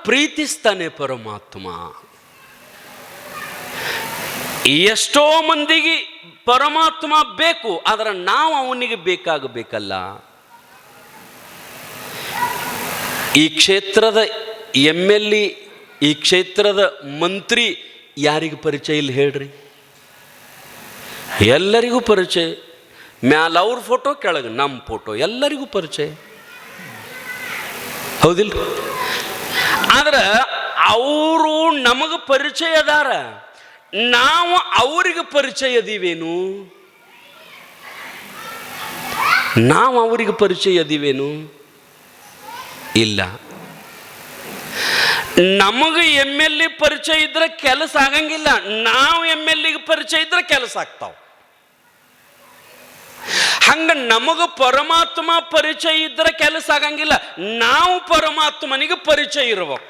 ಪ್ರೀತಿಸ್ತಾನೆ ಪರಮಾತ್ಮ. ಎಷ್ಟೋ ಮಂದಿಗೆ ಪರಮಾತ್ಮ ಬೇಕು, ಆದರೆ ನಾವು ಅವನಿಗೆ ಬೇಕಾಗಬೇಕಲ್ಲ. ಈ ಕ್ಷೇತ್ರದ MLA, ಈ ಕ್ಷೇತ್ರದ ಮಂತ್ರಿ ಯಾರಿಗೂ ಪರಿಚಯ ಇಲ್ಲ ಹೇಳ್ರಿ? ಎಲ್ಲರಿಗೂ ಪರಿಚಯ. ಮ್ಯಾಲ ಅವ್ರ ಫೋಟೋ, ಕೆಳಗೆ ನಮ್ಮ ಫೋಟೋ, ಎಲ್ಲರಿಗೂ ಪರಿಚಯ, ಹೌದಿಲ್ಲ? ಆದ್ರೆ ಅವರು ನಮಗೆ ಪರಿಚಯ ಅದಾರ, ನಾವು ಅವ್ರಿಗೆ ಪರಿಚಯ ಅದೀವೇನು? ನಾವು ಅವರಿಗೆ ಪರಿಚಯ ಅದೀವೇನು? ಇಲ್ಲ. ನಮಗೆ MLA ಪರಿಚಯ ಇದ್ರೆ ಕೆಲಸ ಆಗಂಗಿಲ್ಲ, ನಾವು MLAಗೆ ಪರಿಚಯ ಇದ್ರೆ ಕೆಲಸ ಆಗ್ತಾವ. ಹಂಗ ನಮಗೆ ಪರಮಾತ್ಮ ಪರಿಚಯ ಇದ್ರೆ ಕೆಲಸ ಆಗಂಗಿಲ್ಲ, ನಾವು ಪರಮಾತ್ಮನಿಗೆ ಪರಿಚಯ ಇರಬೇಕು.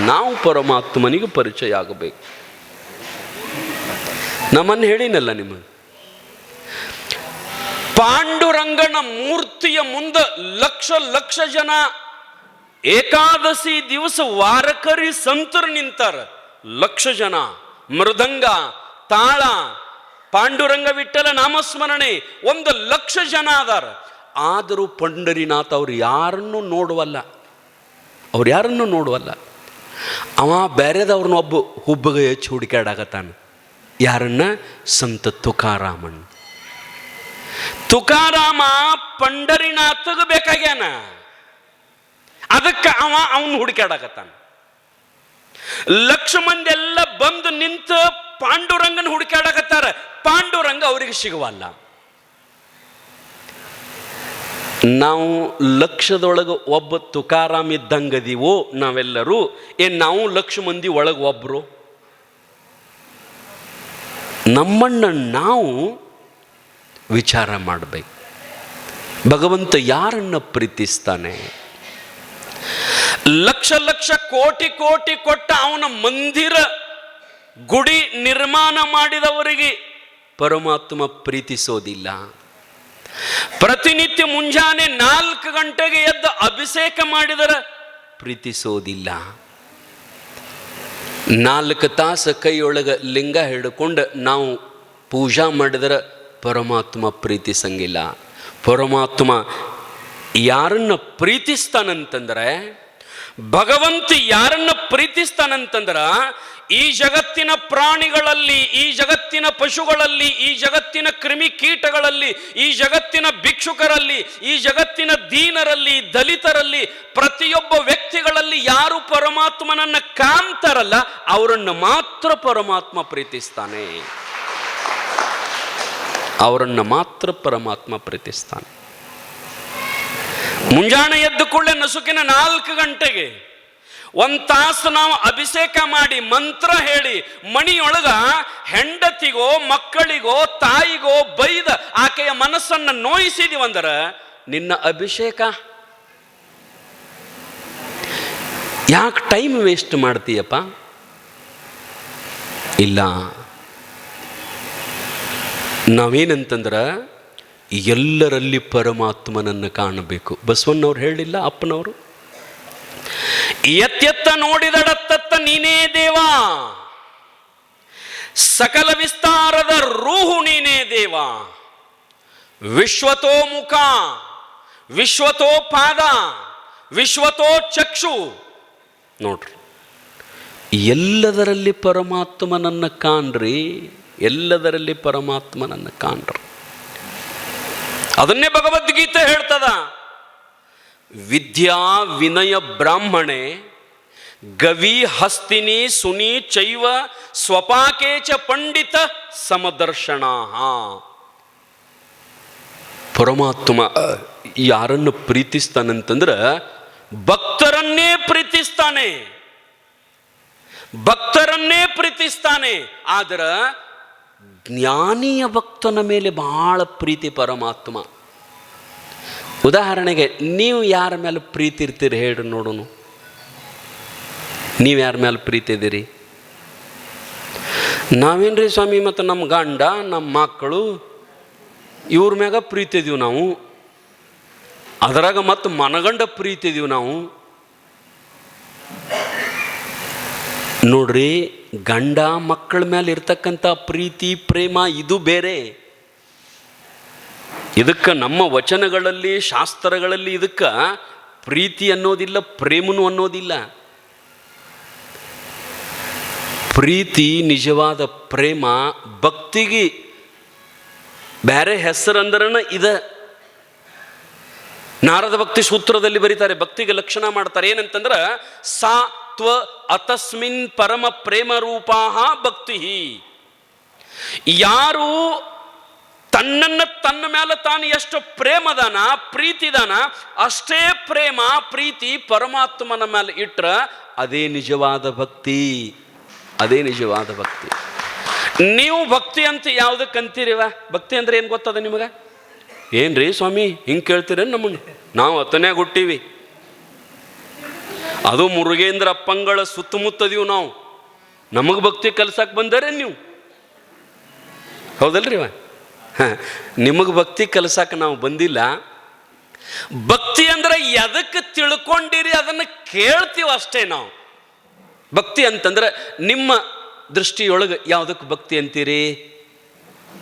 ನಾವು ಪರಮಾತ್ಮನಿಗೆ ಪರಿಚಯ ಆಗಬೇಕು. ನಮ್ಮನ್ನು ಹೇಳಿನಲ್ಲ ನಿಮಗೆ, ಪಾಂಡುರಂಗನ ಮೂರ್ತಿಯ ಮುಂದೆ ಲಕ್ಷ ಲಕ್ಷ ಜನ ಏಕಾದಶಿ ದಿವಸ ವಾರಕರಿ ಸಂತರು ನಿಂತಾರ. ಲಕ್ಷ ಜನ, ಮೃದಂಗ, ತಾಳ, ಪಾಂಡುರಂಗ ವಿಠಲ ನಾಮಸ್ಮರಣೆ, 1,00,000 ಜನ ಅದಾರ. ಆದರೂ ಪಂಡರಿನಾಥ ಅವ್ರು ಯಾರನ್ನು ನೋಡುವಲ್ಲ, ಅವ್ರು ಯಾರನ್ನು ನೋಡುವಲ್ಲ. ಅವ ಬೇರೆದವ್ರನ್ನ ಒಬ್ಬ ಹುಬ್ಬಗೆ ಹೆಚ್ಚು ಹುಡುಕಾಡಕತ್ತಾನ. ಯಾರನ್ನ? ಸಂತ ತುಕಾರಾಮನ್. ತುಕಾರಾಮ ಪಂಡರಿನಾಥಗೆ ಬೇಕಾಗ್ಯಾನ, ಅದಕ್ಕೆ ಅವನು ಹುಡುಕಾಡಕತ್ತಾನ. ಲಕ್ಷ ಮಂದಿ ಎಲ್ಲ ಬಂದು ನಿಂತು ಪಾಂಡುರಂಗನ ಹುಡುಕಾಡಕತ್ತಾರ. ಪಾಂಡುರಂಗ ಅವರಿಗೆ ಸಿಗುವಲ್ಲ. ನಾವು ಲಕ್ಷದೊಳಗೆ ಒಬ್ಬ ತುಕಾರಾಮ್ ಇದ್ದಂಗದೀವೋ ನಾವೆಲ್ಲರೂ? ನಾವು 1,00,000 ಮಂದಿ ಒಳಗೆ ಒಬ್ರು? ನಮ್ಮನ್ನು ನಾವು ವಿಚಾರ ಮಾಡಬೇಕು. ಭಗವಂತ ಯಾರನ್ನ ಪ್ರೀತಿಸ್ತಾನೆ? ಲಕ್ಷ ಲಕ್ಷ ಕೋಟಿ ಕೋಟಿ ಕೊಟ್ಟ ಅವನ ಮಂದಿರ ಗುಡಿ ನಿರ್ಮಾಣ ಮಾಡಿದವರಿಗೆ ಪರಮಾತ್ಮ ಪ್ರೀತಿಸೋದಿಲ್ಲ. ಪ್ರತಿನಿತ್ಯ ಮುಂಜಾನೆ 4 ಗಂಟೆಗೆ ಎದ್ದು ಅಭಿಷೇಕ ಮಾಡಿದರೆ ಪ್ರೀತಿಸೋದಿಲ್ಲ. 4 ತಾಸು ಕೈಯೊಳಗೆ ಲಿಂಗ ಹಿಡ್ಕೊಂಡು ನಾವು ಪೂಜಾ ಮಾಡಿದರೆ ಪರಮಾತ್ಮ ಪ್ರೀತಿಸಂಗಿಲ್ಲ. ಪರಮಾತ್ಮ ಯಾರನ್ನ ಪ್ರೀತಿಸ್ತಾನಂತಂದ್ರೆ, ಭಗವಂತ ಯಾರನ್ನ ಪ್ರೀತಿಸ್ತಾನಂತಂದ್ರ, ಈ ಜಗತ್ತಿನ ಪ್ರಾಣಿಗಳಲ್ಲಿ, ಈ ಜಗತ್ತಿನ ಪಶುಗಳಲ್ಲಿ, ಈ ಜಗತ್ತಿನ ಕ್ರಿಮಿ ಕೀಟಗಳಲ್ಲಿ, ಈ ಜಗತ್ತಿನ ಭಿಕ್ಷುಕರಲ್ಲಿ, ಈ ಜಗತ್ತಿನ ದೀನರಲ್ಲಿ, ದಲಿತರಲ್ಲಿ, ಪ್ರತಿಯೊಬ್ಬ ವ್ಯಕ್ತಿಗಳಲ್ಲಿ ಯಾರು ಪರಮಾತ್ಮನನ್ನ ಕಾಣ್ತಾರಲ್ಲ ಅವರನ್ನು ಮಾತ್ರ ಪರಮಾತ್ಮ ಪ್ರೀತಿಸ್ತಾನೆ. ಅವರನ್ನು ಮಾತ್ರ ಪರಮಾತ್ಮ ಪ್ರೀತಿಸ್ತಾನೆ. ಮುಂಜಾನೆ ಎದ್ದು ಕೂಡಲೇ ನಸುಕಿನ 4 ಗಂಟೆಗೆ 1 ತಾಸು ನಾವು ಅಭಿಷೇಕ ಮಾಡಿ ಮಂತ್ರ ಹೇಳಿ ಮಣಿಯೊಳಗ ಹೆಂಡತಿಗೋ ಮಕ್ಕಳಿಗೋ ತಾಯಿಗೋ ಬೈದ ಆಕೆಯ ಮನಸ್ಸನ್ನು ನೋಯಿಸಿದೀವಂದ್ರೆ ನಿನ್ನ ಅಭಿಷೇಕ ಯಾಕೆ ಟೈಮ್ ವೇಸ್ಟ್ ಮಾಡ್ತೀಯಪ್ಪ? ಇಲ್ಲ, ನಾವೇನಂತಂದ್ರೆ ಎಲ್ಲರಲ್ಲಿ ಪರಮಾತ್ಮನನ್ನು ಕಾಣಬೇಕು. ಬಸವಣ್ಣವ್ರು ಹೇಳಿಲ್ಲ, ಅಪ್ಪನವರು? ಎತ್ತೆತ್ತ ನೋಡಿದಡತ್ತತ್ತ ನೀನೇ ದೇವ, ಸಕಲ ವಿಸ್ತಾರದ ರೂಹು ನೀನೇ ದೇವ, ವಿಶ್ವತೋ ಮುಖ, ವಿಶ್ವತೋ ಪಾದ, ವಿಶ್ವತೋ ಚಕ್ಷು. ನೋಡ್ರಿ, ಎಲ್ಲದರಲ್ಲಿ ಪರಮಾತ್ಮನನ್ನು ಕಾಣ್ರಿ, ಎಲ್ಲದರಲ್ಲಿ ಪರಮಾತ್ಮನನ್ನು ಕಾಣ್ರಿ. ಅದನ್ನೇ ಭಗವದ್ಗೀತೆ ಹೇಳ್ತದ. ವಿದ್ಯಾ ವಿನಯ ಬ್ರಾಹ್ಮಣೆ ಗವಿ ಹಸ್ತಿನಿ ಸುನಿ ಚೈವ ಸ್ವಪಾಕೇಚ ಪಂಡಿತ ಸಮದರ್ಶನ. ಪರಮಾತ್ಮ ಯಾರನ್ನು ಪ್ರೀತಿಸ್ತಾನಂತಂದ್ರೆ ಭಕ್ತರನ್ನೇ ಪ್ರೀತಿಸ್ತಾನೆ, ಭಕ್ತರನ್ನೇ ಪ್ರೀತಿಸ್ತಾನೆ. ಆದ್ರೆ ಜ್ಞಾನಿಯ ಭಕ್ತನ ಮೇಲೆ ಬಹಳ ಪ್ರೀತಿ ಪರಮಾತ್ಮ. ಉದಾಹರಣೆಗೆ ನೀವು ಯಾರ ಮೇಲೆ ಪ್ರೀತಿ ಇರ್ತೀರಿ ಹೇಳ್ರಿ ನೋಡೋಣ? ನೀವು ಯಾರ ಮೇಲೆ ಪ್ರೀತಿ ಇದ್ದೀರಿ? ನಾವೇನ್ರಿ ಸ್ವಾಮಿ, ಮತ್ತು ನಮ್ಮ ಗಂಡ, ನಮ್ಮ ಮಕ್ಕಳು, ಇವ್ರ ಮ್ಯಾಗ ಪ್ರೀತಿ ಇದೀವಿ ನಾವು. ಅದರಾಗ ಮತ್ತು ಮನಗಂಡ ಪ್ರೀತಿ ಇದೀವಿ ನಾವು. ನೋಡ್ರಿ, ಗಂಡ ಮಕ್ಕಳ ಮೇಲೆ ಇರ್ತಕ್ಕಂಥ ಪ್ರೀತಿ ಪ್ರೇಮ ಇದು ಬೇರೆ. ಇದಕ್ಕೆ ನಮ್ಮ ವಚನಗಳಲ್ಲಿ ಶಾಸ್ತ್ರಗಳಲ್ಲಿ ಇದಕ್ಕೆ ಪ್ರೀತಿ ಅನ್ನೋದಿಲ್ಲ, ಪ್ರೇಮನು ಅನ್ನೋದಿಲ್ಲ. ಪ್ರೀತಿ ನಿಜವಾದ ಪ್ರೇಮ ಭಕ್ತಿಗೆ ಬೇರೆ ಹೆಸರಂದ್ರನ ಇದ. ನಾರದ ಭಕ್ತಿ ಸೂತ್ರದಲ್ಲಿ ಬರೀತಾರೆ, ಭಕ್ತಿಗೆ ಲಕ್ಷಣ ಮಾಡ್ತಾರೆ ಏನಂತಂದ್ರ ಸಾ ತ್ವ ಅತಸ್ಮಿನ್ ಪರಮ ಪ್ರೇಮ ರೂಪಾಹ ಭಕ್ತಿ. ಯಾರು ತನ್ನನ್ನು ತನ್ನ ಮೇಲೆ ತಾನು ಎಷ್ಟು ಪ್ರೇಮದಾನ ಪ್ರೀತಿದಾನ ಅಷ್ಟೇ ಪ್ರೇಮ ಪ್ರೀತಿ ಪರಮಾತ್ಮನ ಮೇಲೆ ಇಟ್ರ ಅದೇ ನಿಜವಾದ ಭಕ್ತಿ, ಅದೇ ನಿಜವಾದ ಭಕ್ತಿ. ನೀವು ಭಕ್ತಿ ಅಂತ ಯಾವುದಕ್ಕಂತೀರಿವ? ಭಕ್ತಿ ಅಂದ್ರೆ ಏನು ಗೊತ್ತದ ನಿಮಗೆ? ಏನ್ರಿ ಸ್ವಾಮಿ ಹಿಂಗೆ ಕೇಳ್ತೀರ ನಮ್ಮನ್ನು? ನಾವು ಅತನ್ಯಾಗ ಹುಟ್ಟೀವಿ, ಅದು ಮುರುಗೇಂದ್ರ ಅಪ್ಪಂಗಳ ಸುತ್ತಮುತ್ತದೀವು ನಾವು. ನಮಗೆ ಭಕ್ತಿ ಕಲ್ಸಕ್ಕೆ ಬಂದರೆ ನೀವು? ಹೌದಲ್ರಿ? ನಿಮಗೆ ಭಕ್ತಿ ಕಲ್ಸಕ್ಕೆ ನಾವು ಬಂದಿಲ್ಲ. ಭಕ್ತಿ ಅಂದ್ರೆ ಎದಕ್ಕೆ ತಿಳ್ಕೊಂಡಿರಿ ಅದನ್ನು ಕೇಳ್ತೀವಿ ಅಷ್ಟೇ ನಾವು. ಭಕ್ತಿ ಅಂತಂದ್ರೆ ನಿಮ್ಮ ದೃಷ್ಟಿಯೊಳಗೆ ಯಾವುದಕ್ಕೆ ಭಕ್ತಿ ಅಂತೀರಿ?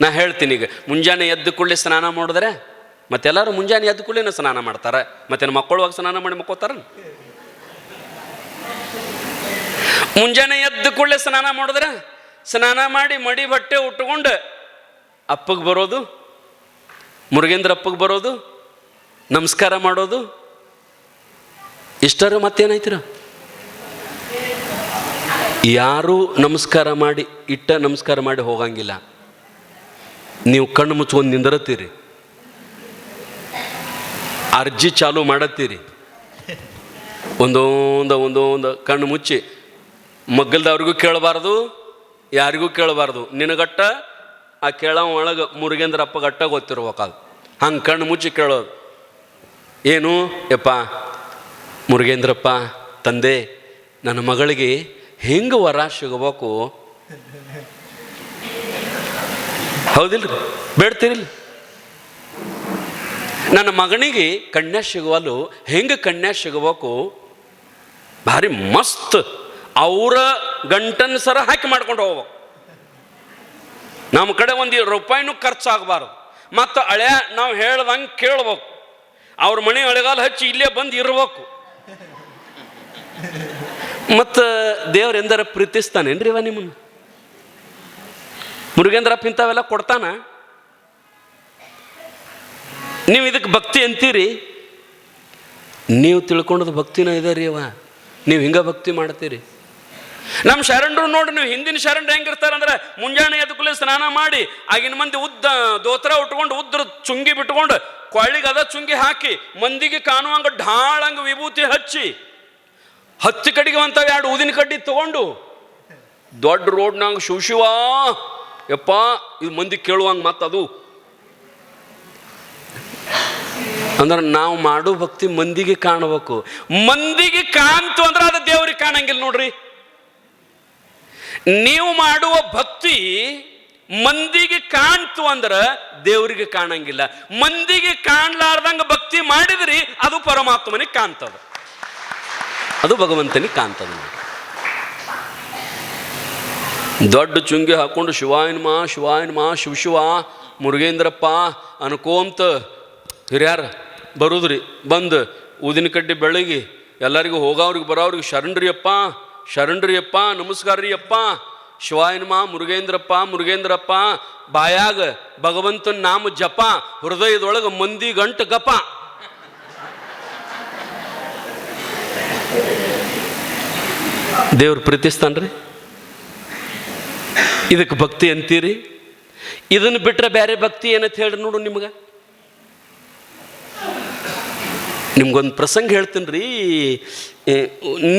ನಾ ಹೇಳ್ತೀನಿ. ಈಗ ಮುಂಜಾನೆ ಎದ್ದು ಕೂಡಲೇ ಸ್ನಾನ ಮಾಡಿದ್ರೆ, ಮತ್ತೆಲ್ಲರೂ ಮುಂಜಾನೆ ಎದ್ದು ಕೂಡಲೇ ಸ್ನಾನ ಮಾಡ್ತಾರೆ, ಮತ್ತೆ ಮಕ್ಕಳುವಾಗ ಸ್ನಾನ ಮಾಡಿ ಮಕ್ಕೋತಾರ. ಮುಂಜಾನೆ ಎದ್ದು ಕೂಡಲೇ ಸ್ನಾನ ಮಾಡಿದ್ರೆ, ಸ್ನಾನ ಮಾಡಿ ಮಡಿ ಬಟ್ಟೆ ಉಟ್ಕೊಂಡು ಅಪ್ಪಗೆ ಬರೋದು, ಮುರುಗೇಂದ್ರ ಅಪ್ಪಗೆ ಬರೋದು, ನಮಸ್ಕಾರ ಮಾಡೋದು, ಇಷ್ಟರ ಮತ್ತೇನಾಯ್ತಿರ? ಯಾರೂ ನಮಸ್ಕಾರ ಮಾಡಿ ನಮಸ್ಕಾರ ಮಾಡಿ ಹೋಗಂಗಿಲ್ಲ. ನೀವು ಕಣ್ಣು ಮುಚ್ಕೊಂಡು ನಿಂದಿರತ್ತೀರಿ, ಅರ್ಜಿ ಚಾಲು ಮಾಡತ್ತೀರಿ, ಒಂದೊಂದು ಕಣ್ಣು ಮುಚ್ಚಿ. ಮಗ್ಗಲ್ದವ್ರಿಗೂ ಕೇಳಬಾರ್ದು, ಯಾರಿಗೂ ಕೇಳಬಾರ್ದು, ನಿನಗಟ್ಟ ಆ ಕೇಳೋ ಒಳಗೆ ಮುರುಗೇಂದ್ರ ಅಪ್ಪ ಗಟ್ಟ ಗೊತ್ತಿರ್ಬೇಕಾದ. ಹಂಗೆ ಕಣ್ಣು ಮುಚ್ಚಿ ಕೇಳೋದು. ಏನು ಯಪ್ಪ ಮುರುಗೇಂದ್ರಪ್ಪ ತಂದೆ, ನನ್ನ ಮಗಳಿಗೆ ಹೆಂಗೆ ವರ ಸಿಗಬೇಕು? ಹೌದಿಲ್ರಿ? ಬೇಡ್ತೀರಿಲ್ಲ? ನನ್ನ ಮಗನಿಗೆ ಕನ್ಯಾ ಸಿಗುವಲು ಹೆಂಗೆ ಕನ್ಯಾ ಸಿಗಬೇಕು? ಭಾರಿ ಮಸ್ತ್ ಅವರ ಗಂಟನ ಸರ ಹಾಕಿ ಮಾಡ್ಕೊಂಡು ಹೋಗ್ಬೇಕು. ನಮ್ಮ ಕಡೆ ಒಂದು ರೂಪಾಯಿನೂ ಖರ್ಚಾಗಬಾರ್ದು. ಮತ್ತು ಹಳೆ ನಾವು ಹೇಳ್ದಂಗೆ ಕೇಳ್ಬೇಕು. ಅವ್ರ ಮನೆ ಅಳೆಗಾಲ ಹಚ್ಚಿ ಇಲ್ಲೇ ಬಂದು ಇರ್ಬೇಕು. ಮತ್ತು ದೇವ್ರ ಎಂದಾರ ಪ್ರೀತಿಸ್ತಾನೇನ್ರಿ ಇವ ನಿಮ್ಮನ್ನು? ಮುರುಗೇಂದ್ರಪ್ಪ ಇಂಥವೆಲ್ಲ ಕೊಡ್ತಾನ? ನೀವು ಇದಕ್ಕೆ ಭಕ್ತಿ ಅಂತೀರಿ? ನೀವು ತಿಳ್ಕೊಂಡದ ಭಕ್ತಿನ ಇದೆ ರೀ ಅವ. ನೀವು ಹಿಂಗೆ ಭಕ್ತಿ ಮಾಡ್ತೀರಿ. ನಮ್ಮ ಶರಣರು ನೋಡಿ, ನೀವು ಹಿಂದಿನ ಶರಣರು ಹೆಂಗಿರ್ತಾರಂದ್ರೆ ಮುಂಜಾನೆ ಎದ್ಕೂಲೆ ಸ್ನಾನ ಮಾಡಿ ಆಗಿನ ಮಂದಿ ಉದ್ದ ದೋತ್ರ ಉಟ್ಕೊಂಡು ಉದ್ರ ಚುಂಗಿ ಬಿಟ್ಕೊಂಡು ಕೊಳ್ಳಿಗೆ ಅದ ಚುಂಗಿ ಹಾಕಿ ಮಂದಿಗೆ ಕಾಣುವಂಗ ಢಾಳಂಗ ವಿಭೂತಿ ಹಚ್ಚಿ ಹತ್ತಿ ಕಡೆಗೆ ಅಂತ 2 ಊದಿನ ಕಡ್ಡಿ ತಗೊಂಡು ದೊಡ್ಡ ರೋಡ್ನಾಗ ಶಿವ ಯಪ್ಪ ಇದು ಮಂದಿ ಕೇಳುವಂಗೆ ಮತ್ತದು ಅಂದ್ರೆ ನಾವು ಮಾಡೋ ಭಕ್ತಿ ಮಂದಿಗೆ ಕಾಣಬೇಕು. ಮಂದಿಗೆ ಕಾಣ್ತು ಅಂದ್ರೆ ಅದು ದೇವ್ರಿಗೆ ಕಾಣಂಗಿಲ್ಲ ನೋಡ್ರಿ. ನೀವು ಮಾಡುವ ಭಕ್ತಿ ಮಂದಿಗೆ ಕಾಣ್ತು ಅಂದ್ರೆ ದೇವರಿಗೆ ಕಾಣಂಗಿಲ್ಲ. ಮಂದಿಗೆ ಕಾಣ್ಲಾರ್ದಂಗ ಭಕ್ತಿ ಮಾಡಿದ್ರಿ ಅದು ಪರಮಾತ್ಮನಿಗೆ ಕಾಣ್ತದ, ಅದು ಭಗವಂತನಿಗೆ ಕಾಣ್ತದ. ದೊಡ್ಡ ಚುಂಗಿ ಹಾಕೊಂಡು ಶಿವಾಯನ್ಮ ಶಿವಾಯನ್ಮ ಶಿವ ಮುರುಗೇಂದ್ರಪ್ಪ ಅನ್ಕೋಂತ ಹಿರಿಯಾರ ಬರುದ್ರಿ. ಬಂದು ಊದಿನ ಕಡ್ಡಿ ಬೆಳಗ್ಗೆ ಎಲ್ಲರಿಗೂ ಹೋಗೋವ್ರಿಗೆ ಬರೋವ್ರಿಗೆ ಶರಣ್ರಿಯಪ್ಪ ಶರಣ್ರಿಯಪ್ಪ ನಮಸ್ಕಾರ ರೀ ಅಪ್ಪ ಶಿವಾಯನ್ಮ ಮುರುಗೇಂದ್ರಪ್ಪ ಮುರುಗೇಂದ್ರಪ್ಪ ಬಾಯಾಗ ಭಗವಂತನ ನಾಮ ಜಪ, ಹೃದಯದೊಳಗೆ ಮಂದಿ ಗಂಟು ಗಪ. ದೇವ್ರು ಪ್ರೀತಿಸ್ತಾನ್ರಿ. ಇದಕ್ಕೆ ಭಕ್ತಿ ಅಂತೀರಿ? ಇದನ್ನು ಬಿಟ್ರೆ ಬೇರೆ ಭಕ್ತಿ ಏನಂತ ಹೇಳ್ರಿ ನೋಡು. ನಿಮ್ಗೊಂದು ಪ್ರಸಂಗ ಹೇಳ್ತೀನಿ ರೀ.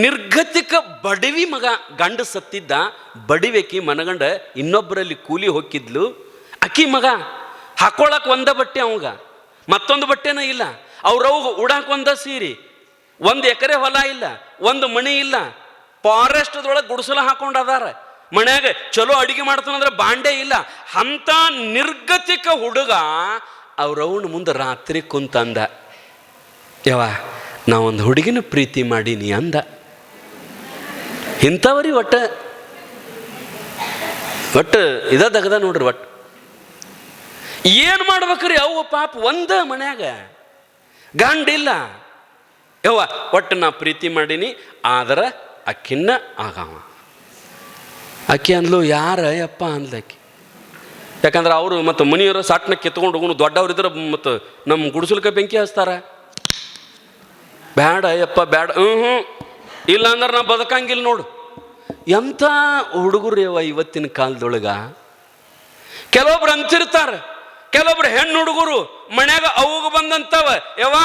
ನಿರ್ಗತಿಕ ಬಡವಿ ಮಗ, ಗಂಡ ಸತ್ತಿದ್ದ, ಬಡಿವೇಕಿ ಮನಗಂಡ ಇನ್ನೊಬ್ಬರಲ್ಲಿ ಕೂಲಿ ಹೋಗಿದ್ಲು. ಅಕ್ಕಿ ಮಗ ಹಾಕೊಳಕ್ ಒಂದ ಬಟ್ಟೆ, ಅವಂಗ ಮತ್ತೊಂದು ಬಟ್ಟೆನ ಇಲ್ಲ. ಅವ್ರವ್ಗ ಉಡಾಕ್ ಒಂದ ಸೀರೆ, 1 ಎಕರೆ ಹೊಲ ಇಲ್ಲ, 1 ಮಣಿ ಇಲ್ಲ, ಫಾರೆಸ್ಟ್ದೊಳಗೆ ಗುಡಿಸಲ ಹಾಕೊಂಡು ಅದಾರ. ಮನ್ಯಾಗ ಚಲೋ ಅಡಿಗೆ ಮಾಡ್ತಾನಂದ್ರೆ ಬಾಂಡೆ ಇಲ್ಲ. ಅಂತ ನಿರ್ಗತಿಕ ಹುಡುಗ ಅವ್ರವನ ಮುಂದೆ ರಾತ್ರಿ ಕುಂತಂದ. ಯವ್ವ ನಾವೊಂದು ಹುಡುಗಿನ ಪ್ರೀತಿ ಮಾಡೀನಿ ಅಂದ. ಇಂಥವ್ರಿ ಒಟ್ಟು ದಗದ ನೋಡ್ರಿ. ಒಟ್ಟು ಏನು ಮಾಡ್ಬೇಕ್ರಿ? ಅವ್ವ ಪಾಪ ಒಂದ ಮನ್ಯಾಗ ಗಂಡಿಲ್ಲ. ಯವ್ವ ಒಟ್ಟು ನಾ ಪ್ರೀತಿ ಮಾಡೀನಿ, ಆದ್ರೆ ಅಕ್ಕಿನ್ನ ಆಗವ. ಅಕ್ಕಿ ಅಂದ್ಲು, ಯಾರ ಯಪ್ಪ ಅಂದ್ಲಕ್ಕಿ. ಯಾಕಂದ್ರೆ ಅವರು ಮತ್ತು ಮನೆಯವರು ಸಾಟ್ನ ಕಿತ್ಕೊಂಡು ಹೋಗೋಣ, ದೊಡ್ಡವ್ರಿದ್ರೆ ಮತ್ತು ನಮ್ಮ ಗುಡಿಸಲ್ಕ ಬೆಂಕಿ ಹಚ್ತಾರ. ಬ್ಯಾಡ ಯಪ್ಪ ಬ್ಯಾಡ, ಇಲ್ಲ ಅಂದ್ರೆ ನಾ ಬದುಕಂಗಿಲ್ಲ ನೋಡು. ಎಂಥ ಹುಡುಗರು ಯವ್ವ ಇವತ್ತಿನ ಕಾಲದೊಳಗ. ಕೆಲವೊಬ್ರು ಅಂತಿರ್ತಾರ, ಕೆಲವೊಬ್ರು ಹೆಣ್ಣು ಹುಡುಗರು ಮನ್ಯಾಗ ಅವಾಗ ಬಂದಂತವ, ಯವ್ವ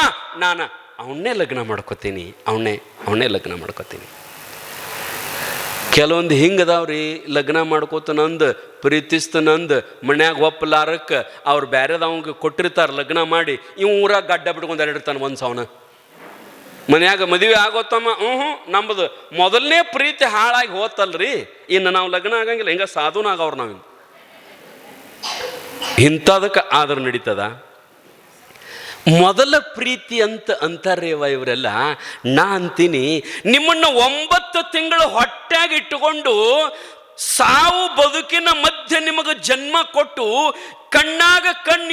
ನಾನು ಅವನ್ನೇ ಲಗ್ನ ಮಾಡ್ಕೋತೀನಿ, ಅವನ್ನೇ ಲಗ್ನ ಮಾಡ್ಕೋತೀನಿ. ಕೆಲವೊಂದು ಹಿಂಗದಾವ್ರಿ, ಲಗ್ನ ಮಾಡ್ಕೋತನಂದು ಪ್ರೀತಿಸ್ತನಂದು ಮನ್ಯಾಗ ಒಪ್ಪಲಾರಕ್ಕೆ ಅವ್ರು ಬ್ಯಾರೆದವಂಗೆ ಕೊಟ್ಟಿರ್ತಾರೆ ಲಗ್ನ ಮಾಡಿ. ಇವ್ ಊರಾಗ ಗಡ್ಡ ಬಿಟ್ಕೊಂಡು ಎರಡಿರ್ತಾನೆ ಒಂದು ಸಾವನ. ಮನ್ಯಾಗ ಮದುವೆ ಆಗೋತಮ್ಮ, ನಮ್ಮದು ಮೊದಲನೇ ಪ್ರೀತಿ ಹಾಳಾಗಿ ಹೋತಲ್ರಿ, ಇನ್ನು ನಾವು ಲಗ್ನ ಆಗಂಗಿಲ್ಲ, ಹಿಂಗ ಸಾಧುನ ಆಗವ್ರು ನಾವಿನ್ನು. ಇಂಥದಕ್ಕೆ ಆದ್ರೆ ನಡೀತದ. ಮೊದಲ ಪ್ರೀತಿ ಅಂತಾರೇವ ಇವರೆಲ್ಲ. ನಾ ಅಂತೀನಿ, ನಿಮ್ಮನ್ನು 9 ತಿಂಗಳು ಹೊಟ್ಟ್ಯಾಗ ಇಟ್ಟುಕೊಂಡು ಸಾವು ಬದುಕಿನ ಮಧ್ಯೆ ನಿಮಗೆ ಜನ್ಮ ಕೊಟ್ಟು ಕಣ್ಣಾಗ ಕಣ್ಣು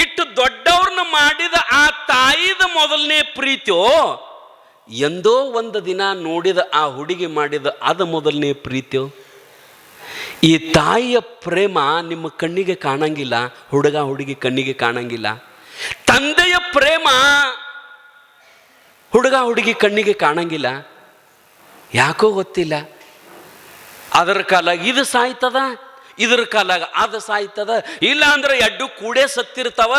ಇಟ್ಟು ದೊಡ್ಡವ್ರನ್ನ ಮಾಡಿದ ಆ ತಾಯಿದ ಮೊದಲನೇ ಪ್ರೀತಿಯೋ, ಎಂದೋ ಒಂದು ದಿನ ನೋಡಿದ ಆ ಹುಡುಗಿ ಮಾಡಿದ ಅದು ಮೊದಲನೇ ಪ್ರೀತಿಯೋ? ಈ ತಾಯಿಯ ಪ್ರೇಮ ನಿಮ್ಮ ಕಣ್ಣಿಗೆ ಕಾಣಂಗಿಲ್ಲ, ಹುಡುಗ ಹುಡುಗಿ ಕಣ್ಣಿಗೆ ಕಾಣಂಗಿಲ್ಲ. ತಂದೆಯ ಪ್ರೇಮ ಹುಡುಗ ಹುಡುಗಿ ಕಣ್ಣಿಗೆ ಕಾಣಂಗಿಲ್ಲ. ಯಾಕೋ ಗೊತ್ತಿಲ್ಲ. ಅದರ ಕಾಲಾಗ ಇದು ಸಾಯ್ತದ, ಇದ್ರ ಕಾಲಾಗ ಅದು ಸಾಯ್ತದ. ಇಲ್ಲ ಅಂದ್ರೆ ಎಡ್ಡು ಕೂಡೇ ಸತ್ತಿರ್ತಾವ.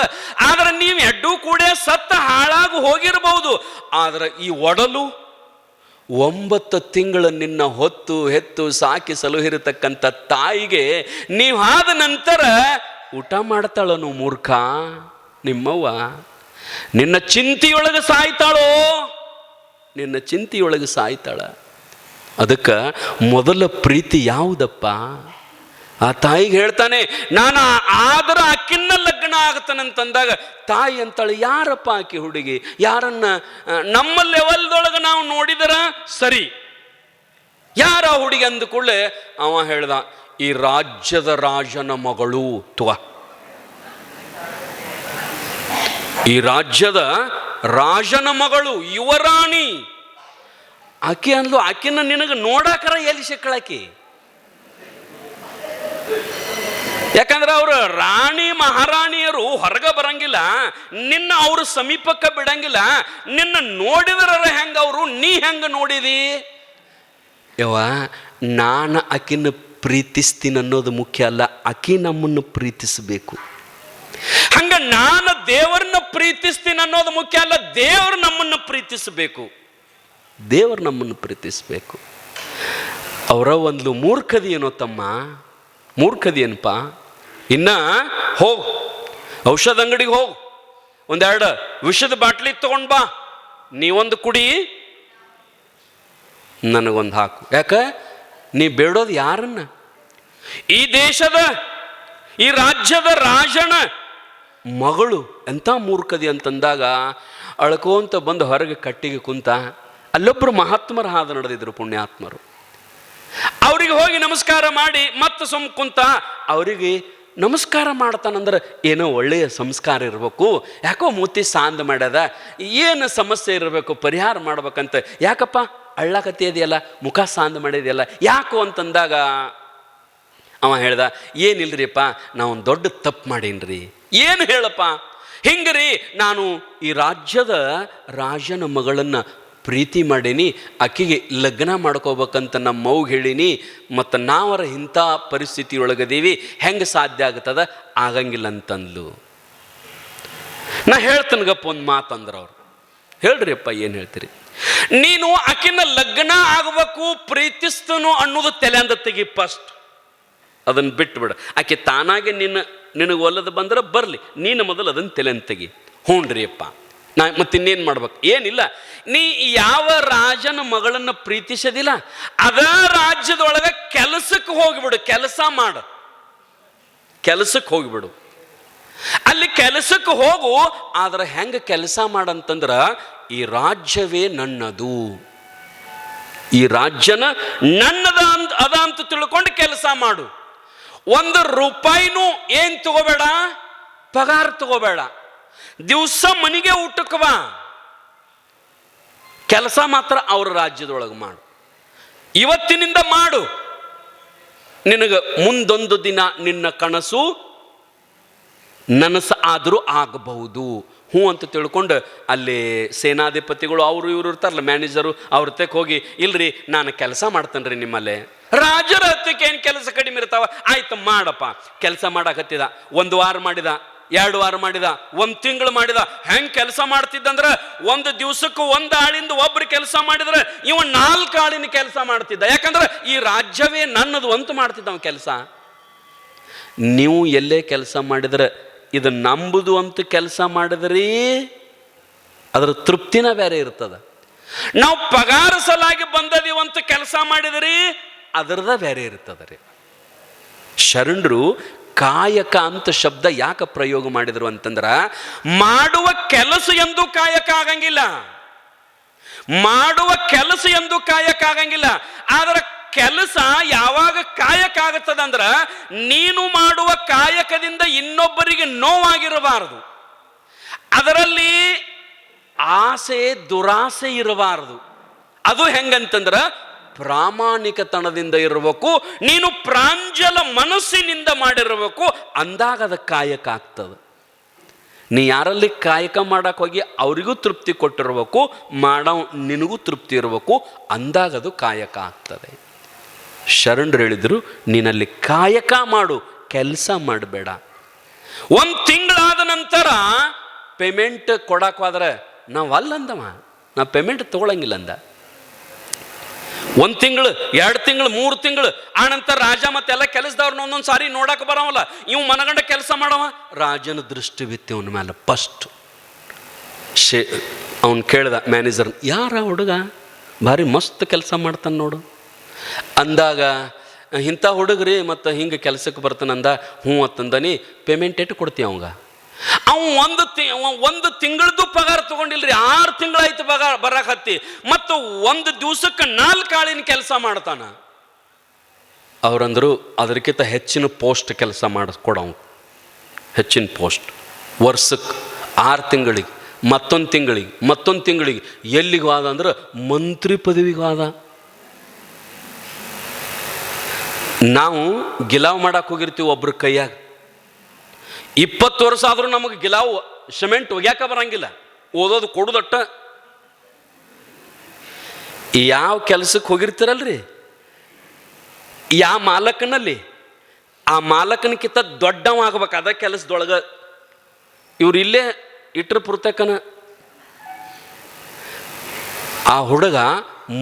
ಆದ್ರೆ ನೀವು ಎಡ್ಡು ಕೂಡೇ ಸತ್ತ ಹಾಳಾಗಿ ಹೋಗಿರ್ಬಹುದು. ಆದ್ರೆ ಈ ಒಡಲು 9 ತಿಂಗಳು ನಿನ್ನ ಹೊತ್ತು ಹೆತ್ತು ಸಾಕಿ ಸಲುಹಿರತಕ್ಕಂಥ ತಾಯಿಗೆ ನೀವು ಆದ ನಂತರ ಊಟ ಮಾಡ್ತಾಳನು ಮೂರ್ಖ ನಿಮ್ಮವ್ವ. ನಿನ್ನ ಚಿಂತೆಯೊಳಗೆ ಸಾಯ್ತಾಳೋ, ನಿನ್ನ ಚಿಂತೆಯೊಳಗೆ ಸಾಯ್ತಾಳ. ಅದಕ್ಕೆ ಮೊದಲ ಪ್ರೀತಿ ಯಾವುದಪ್ಪ? ಆ ತಾಯಿಗೆ ಹೇಳ್ತಾನೆ, ನಾನು ಆದ್ರೆ ಆಕಿನ್ನ ಲಗ್ನ ಆಗತ್ತಾನಂತಂದಾಗ ತಾಯಿ ಅಂತಾಳೆ, ಯಾರಪ್ಪ ಆಕಿ ಹುಡುಗಿ? ಯಾರನ್ನ ನಮ್ಮ ಲೆವೆಲ್ದೊಳಗೆ ನಾವು ನೋಡಿದರ ಸರಿ, ಯಾರ ಹುಡುಗಿ ಅಂದ ಕೂಡಲೇ ಅವ ಹೇಳ್ದ, ಈ ರಾಜ್ಯದ ರಾಜನ ಮಗಳು ಈ ರಾಜ್ಯದ ರಾಜನ ಮಗಳು, ಯುವರಾಣಿ. ಆಕೆ ಅಂದ್ಲು, ಆಕಿನ ನಿನಗೆ ನೋಡಾಕರ ಎಲ್ಲಿ ಸಿಕ್ಕಳಾಕಿ? ಯಾಕಂದ್ರೆ ಅವರು ರಾಣಿ ಮಹಾರಾಣಿಯರು ಹೊರಗೆ ಬರಂಗಿಲ್ಲ, ನಿನ್ನ ಅವರು ಸಮೀಪಕ್ಕೆ ಬಿಡಂಗಿಲ್ಲ. ನಿನ್ನ ನೋಡಿದ್ರ ಹೆಂಗ ಅವರು, ನೀ ಹೆಂಗ ನೋಡಿದಿ? ಯವ್ವ, ನಾನು ಆಕಿನ ಪ್ರೀತಿಸ್ತೀನಿ ಅನ್ನೋದು ಮುಖ್ಯ ಅಲ್ಲ, ಆಕಿ ನಮ್ಮನ್ನು ಪ್ರೀತಿಸಬೇಕು. ಹಂಗ ನಾನು ದೇವರನ್ನ ಪ್ರೀತಿಸ್ತೀನಿ ಅನ್ನೋದು ಮುಖ್ಯ ಅಲ್ಲ, ದೇವರು ನಮ್ಮನ್ನು ಪ್ರೀತಿಸಬೇಕು. ದೇವರು ನಮ್ಮನ್ನು ಪ್ರೀತಿಸಬೇಕು. ಅವರ ಒಂದು ಮೂರ್ಖದಿ ಏನೋ ತಮ್ಮ, ಮೂರ್ಖದಿ ಏನಪ್ಪ? ಇನ್ನ ಹೋಗು, ಔಷಧ ಅಂಗಡಿಗೆ ಹೋಗು, 1-2 ವಿಷದ ಬಾಟ್ಲಿ ತಗೊಂಡ್ ಬಾ, ನೀವೊಂದು ಕುಡಿ, ನನಗೊಂದು ಹಾಕು. ಯಾಕ? ನೀ ಬೇಡೋದು ಯಾರನ್ನ? ಈ ದೇಶದ ಈ ರಾಜ್ಯದ ರಾಜನ ಮಗಳು. ಎಂಥ ಮೂರ್ಖದಿ ಅಂತಂದಾಗ ಅಳ್ಕೋಂತ ಬಂದು ಹೊರಗೆ ಕಟ್ಟಿಗೆ ಕುಂತ. ಅಲ್ಲೊಬ್ಬರು ಮಹಾತ್ಮರ ಹಾದ ನಡೆದಿದ್ರು, ಪುಣ್ಯಾತ್ಮರು. ಅವ್ರಿಗೆ ಹೋಗಿ ನಮಸ್ಕಾರ ಮಾಡಿ ಮತ್ತೆ ಸುಮ್ ಕುಂತ. ಅವರಿಗೆ ನಮಸ್ಕಾರ ಮಾಡ್ತಾನಂದ್ರೆ ಏನೋ ಒಳ್ಳೆಯ ಸಂಸ್ಕಾರ ಇರಬೇಕು. ಯಾಕೋ ಮೂತಿ ಸಾಂದ್ ಮಾಡ್ಯದ, ಏನು ಸಮಸ್ಯೆ ಇರಬೇಕು, ಪರಿಹಾರ ಮಾಡ್ಬೇಕಂತ. ಯಾಕಪ್ಪ ಅಳ್ಳಕತ್ತಿ ಇದೆಯಲ್ಲ, ಮುಖ ಸಾಂದ್ ಮಾಡಿದೆಯಲ್ಲ, ಯಾಕೋ ಅಂತಂದಾಗ ಅವ ಹೇಳ್ದ, ಏನಿಲ್ರಿಪ್ಪ, ನಾವೊಂದು ದೊಡ್ಡ ತಪ್ಪು ಮಾಡೀನ್ರಿ. ಏನು ಹೇಳಪ್ಪ? ಹಿಂಗ್ರಿ, ನಾನು ಈ ರಾಜ್ಯದ ರಾಜನ ಮಗಳನ್ನು ಪ್ರೀತಿ ಮಾಡೀನಿ, ಆಕೆಗೆ ಲಗ್ನ ಮಾಡ್ಕೋಬೇಕಂತ ನಮ್ಮ ಮೌಗೆ ಹೇಳೀನಿ. ಮತ್ತು ನಾವರ ಇಂಥ ಪರಿಸ್ಥಿತಿ ಒಳಗದೀವಿ, ಹೆಂಗೆ ಸಾಧ್ಯ ಆಗ್ತದ? ಆಗಂಗಿಲ್ಲ ಅಂತಂದ್ಲು. ನಾ ಹೇಳ್ತೇನಗಪ್ಪ ಒಂದು ಮಾತಂದ್ರೆ ಅವ್ರು, ಹೇಳ್ರಿ ಅಪ್ಪ ಏನು ಹೇಳ್ತೀರಿ? ನೀನು ಆಕಿನ ಲಗ್ನ ಆಗಬೇಕು ಪ್ರೀತಿಸ್ತನು ಅನ್ನೋದು ತಲೆ ಅಂದ ತೆಗಿ ಫಸ್ಟ್. ಅದನ್ನು ಬಿಟ್ಟು ಬಿಡ. ಆಕೆ ತಾನಾಗೆ ನಿನಗೆ ಒಲ್ಲದ ಬಂದ್ರೆ ಬರಲಿ, ನೀನು ಮೊದಲು ಅದನ್ನು ತಲೆ ಅಂತ ತೆಗಿ. ಹ್ಞೂನ್ರಿ ಅಪ್ಪ, ನಾ ಮತ್ತಿನ್ನೇನು ಮಾಡ್ಬೇಕು? ಏನಿಲ್ಲ, ನೀ ಯಾವ ರಾಜನ ಮಗಳನ್ನು ಪ್ರೀತಿಸೋದಿಲ್ಲ, ಅದ ರಾಜ್ಯದೊಳಗೆ ಕೆಲಸಕ್ಕೆ ಹೋಗಿಬಿಡು, ಕೆಲಸ ಮಾಡು, ಕೆಲಸಕ್ಕೆ ಹೋಗಿಬಿಡು. ಅಲ್ಲಿ ಕೆಲಸಕ್ಕೆ ಹೋಗು, ಆದ್ರೆ ಹೆಂಗೆ ಕೆಲಸ ಮಾಡಂತಂದ್ರ ಈ ರಾಜ್ಯವೇ ನನ್ನದು, ಈ ರಾಜ್ಯನ ನನ್ನದ ಅದ ಅಂತ ತಿಳ್ಕೊಂಡು ಕೆಲಸ ಮಾಡು. 1 ರೂಪಾಯಿನೂ ಏನ್ ತಗೋಬೇಡ, ಪಗಾರ ತಗೋಬೇಡ. ದಿವಸ ಮನೆಗೆ ಊಟಕ್ಕೆ ಬಾ, ಕೆಲಸ ಮಾತ್ರ ಅವ್ರ ರಾಜ್ಯದೊಳಗೆ ಮಾಡು. ಇವತ್ತಿನಿಂದ ಮಾಡು. ನಿನಗೆ ಮುಂದೊಂದು ದಿನ ನಿನ್ನ ಕನಸು ನನಸು ಆದರೂ ಆಗಬಹುದು. ಹ್ಞೂ ಅಂತ ತಿಳ್ಕೊಂಡು ಅಲ್ಲಿ ಸೇನಾಧಿಪತಿಗಳು ಅವರು ಇವರು ಇರ್ತಾರಲ್ಲ, ಮ್ಯಾನೇಜರು, ಅವ್ರ ತೆಕ್ ಹೋಗಿ, ಇಲ್ರಿ ನಾನು ಕೆಲಸ ಮಾಡ್ತೇನೆ ರೀ ನಿಮ್ಮಲ್ಲೇ. ರಾಜರ ಹತ್ತಕ್ಕೆ ಏನು ಕೆಲಸ ಕಡಿಮೆ ಇರ್ತಾವ, ಆಯ್ತು ಮಾಡಪ್ಪ. ಕೆಲಸ ಮಾಡಕತ್ತಿದ. 1 ವಾರ ಮಾಡಿದ, 2 ವಾರ ಮಾಡಿದ, 1 ತಿಂಗಳು ಮಾಡಿದ. ಹೆಂಗೆ ಕೆಲಸ ಮಾಡ್ತಿದ್ದಂದ್ರೆ 1 ದಿವಸಕ್ಕೂ 1 ಆಳಿಂದ ಒಬ್ರು ಕೆಲಸ ಮಾಡಿದ್ರೆ ಇವ 4 ಆಳಿನ ಕೆಲಸ ಮಾಡ್ತಿದ್ದ. ಯಾಕಂದ್ರೆ ಈ ರಾಜ್ಯವೇ ನನ್ನದು ಅಂತ ಮಾಡ್ತಿದ್ದ ಅವ ಕೆಲಸ. ನೀವು ಎಲ್ಲೇ ಕೆಲಸ ಮಾಡಿದ್ರೆ ಇದು ನಂಬುದು ಅಂತ ಕೆಲಸ ಮಾಡಿದ್ರಿ, ಅದರ ತೃಪ್ತಿನ ಬೇರೆ ಇರ್ತದ. ನಾವು ಪಗಾರ ಸಲಾಗಿ ಬಂದದೀವಂತ ಕೆಲಸ ಮಾಡಿದ್ರಿ, ಅದರದ ಬೇರೆ ಇರ್ತದ ರೀ. ಶರಣರು ಕಾಯಕ ಅಂತ ಶಬ್ದ ಯಾಕೆ ಪ್ರಯೋಗ ಮಾಡಿದ್ರು ಅಂತಂದ್ರ, ಮಾಡುವ ಕೆಲಸ ಎಂದು ಕಾಯಕ ಆಗಂಗಿಲ್ಲ, ಮಾಡುವ ಕೆಲಸ ಎಂದು ಕಾಯಕ ಆಗಂಗಿಲ್ಲ. ಆದ್ರೆ ಕೆಲಸ ಯಾವಾಗ ಕಾಯಕ ಆಗುತ್ತದೆ ಅಂದ್ರ, ನೀನು ಮಾಡುವ ಕಾಯಕದಿಂದ ಇನ್ನೊಬ್ಬರಿಗೆ ನೋವಾಗಿರಬಾರದು, ಅದರಲ್ಲಿ ಆಸೆ ದುರಾಸೆ ಇರಬಾರದು. ಅದು ಹೆಂಗಂತಂದ್ರ ಪ್ರಾಮಾಣಿಕತನದಿಂದ ಇರಬೇಕು, ನೀನು ಪ್ರಾಂಜಲ ಮನಸ್ಸಿನಿಂದ ಮಾಡಿರಬೇಕು, ಅಂದಾಗ ಅದು ಕಾಯಕ ಆಗ್ತದೆ. ನೀ ಯಾರಲ್ಲಿ ಕಾಯಕ ಮಾಡಕ್ಕೆ ಹೋಗಿ ಅವರಿಗೂ ತೃಪ್ತಿ ಕೊಟ್ಟಿರ್ಬೇಕು, ಮಾಡೋ ನಿನಗೂ ತೃಪ್ತಿ ಇರಬೇಕು, ಅಂದಾಗ ಅದು ಕಾಯಕ ಆಗ್ತದೆ. ಶರಣರು ಹೇಳಿದ್ರು, ನೀನಲ್ಲಿ ಕಾಯಕ ಮಾಡು, ಕೆಲಸ ಮಾಡಬೇಡ. 1 ತಿಂಗಳಾದ ನಂತರ ಪೇಮೆಂಟ್ ಕೊಡಕ್ಕಾದ್ರೆ ನಾವು ಅಲ್ಲಂದವ, ನಾವು ಪೇಮೆಂಟ್ ತಗೊಳಂಗಿಲ್ಲ ಅಂದ. 1 ತಿಂಗಳು, 2 ತಿಂಗಳು, 3 ತಿಂಗಳು ಆನಂತರ ರಾಜ ಮತ್ತೆಲ್ಲ ಕೆಲಸದವ್ರನ್ನ ಒಂದೊಂದು ಸಾರಿ ನೋಡಕ್ಕೆ ಬರವಲ್ಲ. ಇವು ಮನಗಂಡ ಕೆಲಸ ಮಾಡವ. ರಾಜನ ದೃಷ್ಟಿ ಬಿತ್ತು ಅವನ ಮೇಲೆ. ಫಸ್ಟ್ ಅವನು ಕೇಳ್ದ ಮ್ಯಾನೇಜರ್, ಯಾರ ಹುಡುಗ ಭಾರಿ ಮಸ್ತ್ ಕೆಲಸ ಮಾಡ್ತಾನೆ ನೋಡು ಅಂದಾಗ, ಇಂಥ ಹುಡುಗ್ರಿ ಮತ್ತು ಹಿಂಗೆ ಕೆಲಸಕ್ಕೆ ಬರ್ತಾನಂದ. ಹ್ಞೂ ಅಂತಂದನಿ. ಪೇಮೆಂಟ್ ಎಷ್ಟು ಕೊಡ್ತೀವಿ ಅವಂಗ? ಅವ 1 ತಿಂಗಳದ್ದು ಪಗಾರ ತಗೊಂಡಿಲ್ರಿ, 6 ತಿಂಗಳಾಯ್ತು ಪಗಾರ ಬರಕತ್ತಿ, ಮತ್ತು 1 ದಿವಸಕ್ಕೆ 4 ಆಳಿನ ಕೆಲಸ ಮಾಡ್ತಾನ. ಅವ್ರಂದ್ರು, ಅದಕ್ಕಿಂತ ಹೆಚ್ಚಿನ ಪೋಸ್ಟ್ ಕೆಲಸ ಮಾಡಿಸ್ಕೊಡವ್, ಹೆಚ್ಚಿನ ಪೋಸ್ಟ್. ವರ್ಷಕ್ಕೆ 6 ತಿಂಗಳಿಗೆ, ಮತ್ತೊಂದು ತಿಂಗಳಿಗೆ ಎಲ್ಲಿಗೆ ಹೋದ ಅಂದ್ರೆ ಮಂತ್ರಿ ಪದವಿಗೆ ಹೋದ. ನಾವು ಗಿಲಾವ್ ಮಾಡಕ್ಕೆ ಹೋಗಿರ್ತೀವಿ ಒಬ್ರ ಕೈಯಾಗ, 20 ವರ್ಷ ಆದರೂ ನಮಗೆ ಗಿಲಾವ್ ಸಿಮೆಂಟ್ ಒಗ್ಯಾಕ ಬರಂಗಿಲ್ಲ, ಓದೋದು ಕೊಡುದಟ್ಟ. ಯಾವ ಕೆಲಸಕ್ಕೆ ಹೋಗಿರ್ತೀರಲ್ರಿ, ಯಾವ ಮಾಲಕನಲ್ಲಿ, ಆ ಮಾಲಕನಕ್ಕಿಂತ ದೊಡ್ಡವ ಆಗ್ಬೇಕು ಅದ ಕೆಲಸದೊಳಗೆ. ಇವ್ರು ಇಲ್ಲೇ ಇಟ್ರ ಪುರ್ತಕನ. ಆ ಹುಡುಗ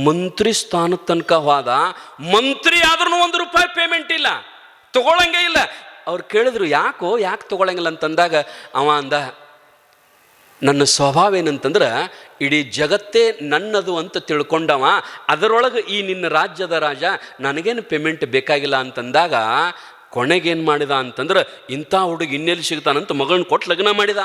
ಮಂತ್ರಿ ಸ್ಥಾನ ತನಕ ಹೋದ. ಮಂತ್ರಿ ಆದ್ರೂ 1 ರೂಪಾಯಿ ಪೇಮೆಂಟ್ ಇಲ್ಲ, ತಗೊಳಂಗೇ ಇಲ್ಲ. ಅವ್ರು ಕೇಳಿದ್ರು, ಯಾಕೆ ತಗೊಳಂಗಿಲ್ಲ ಅಂತಂದಾಗ ಅವ ಅಂದ, ನನ್ನ ಸ್ವಭಾವ ಏನಂತಂದ್ರೆ ಇಡೀ ಜಗತ್ತೇ ನನ್ನದು ಅಂತ ತಿಳ್ಕೊಂಡವ, ಅದರೊಳಗೆ ಈ ನಿನ್ನ ರಾಜ್ಯದ ರಾಜ, ನನಗೇನು ಪೇಮೆಂಟ್ ಬೇಕಾಗಿಲ್ಲ ಅಂತಂದಾಗ ಕೊನೆಗೇನು ಮಾಡಿದ ಅಂತಂದ್ರೆ, ಇಂಥ ಹುಡುಗ ಇನ್ನೆಲ್ಲಿ ಸಿಗ್ತಾನಂತ ಮಗಳನ್ನ ಕೊಟ್ಟು ಲಗ್ನ ಮಾಡಿದ.